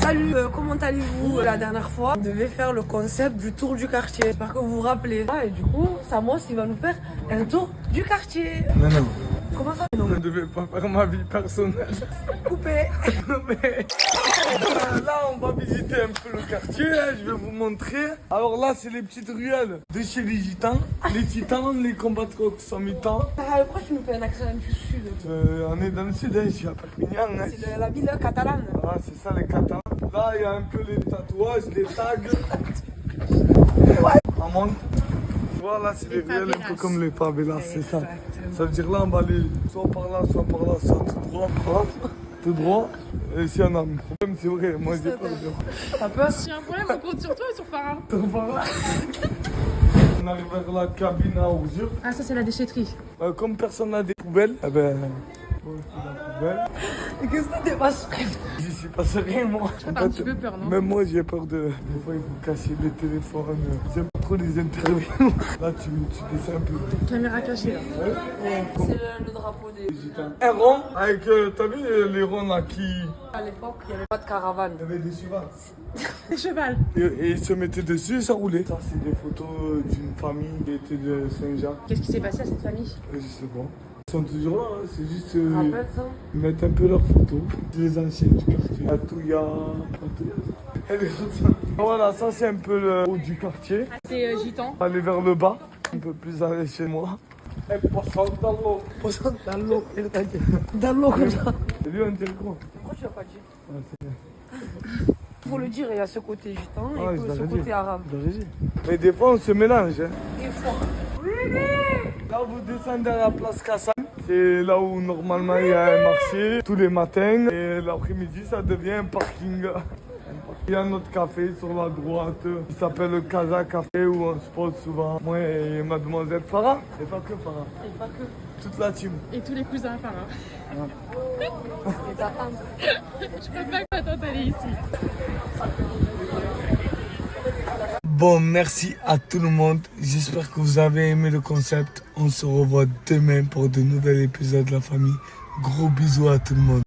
Salut, comment allez-vous? La dernière fois, on devait faire le concept du tour du quartier. J'espère que vous vous rappelez. Ah, et du coup, Samos, il va nous faire un tour du quartier. Non, non. Comment ça? Non. Je ne devais pas faire ma vie personnelle. Coupé. Mais là, on va visiter un peu le quartier. Hein, je vais vous montrer. Alors là, c'est les petites ruelles de chez les gitans. Les titans, les combattants sont mi-temps. Ah, pourquoi tu nous fais un accent du sud? On est dans le sud, hein, je suis à Perpignan. Hein. C'est de la ville catalane. Ah, c'est ça les catalans. Là, il y a un peu les tatouages, les tags. On monte. Voilà, c'est les ruelles un peu comme les favelas, c'est ça. Ça veut dire là, on va aller soit par là, soit tout droit. Tout droit. Et si on a un problème, c'est vrai, moi j'ai peur de... T'as peur? Si y a un problème, on compte sur toi ou sur Farah? On arrive vers la cabine à ordures. Ah, ça, c'est la déchetterie. Comme personne n'a des poubelles, eh ben... c'est la poubelle. Et qu'est-ce que t'es pas sûr? J'y suis pas sérieux, moi. T'as un petit peu peur, non? Même moi, j'ai peur de... Des fois, il faut cacher les téléphones. J'aime pas trop les interviews. Là, tu descends un peu. Caméra cachée, là. C'est le drapeau des... Un rond avec, t'as vu les ronds là qui... À l'époque, il n'y avait pas de caravane. Il y avait des chevals. Des chevals. Et ils se mettaient dessus et ça roulait. Ça, c'est des photos d'une famille qui était de Saint-Jacques. Qu'est-ce qui s'est passé à cette famille? Je sais pas. Ils sont toujours là, hein. C'est juste... Rappelle ça? Ils mettent un peu leurs photos. Les anciens du quartier. Atouya. Et les autres. Voilà, ça c'est un peu le haut du quartier. C'est gitan. Aller vers le bas, un peu plus aller chez moi. Et poisson dans l'eau. Poisson dans l'eau. Dans l'eau comme ça. Et lui, on dirait quoi? Pourquoi tu l'as pas dit? Ouais, c'est... Il faut le dire, il y a ce côté gitan Ah, et je ce l'avais côté dit. arabe. Je l'avais dit. Mais des fois, on se mélange. Hein. Des fois. Là, vous descendez à la place Kassan. C'est là où normalement il y a un marché tous les matins. Et l'après-midi, ça devient un parking. Il y a notre café sur la droite. Il s'appelle le Casa Café où on se pose souvent. Moi et mademoiselle Farah. Et pas que Farah. Et pas que. Toute la team. Et tous les cousins à Farah. Et ta tante. Je peux pas que ma tante elle est ici. Bon, merci à tout le monde. J'espère que vous avez aimé le concept. On se revoit demain pour de nouveaux épisodes de la famille. Gros bisous à tout le monde.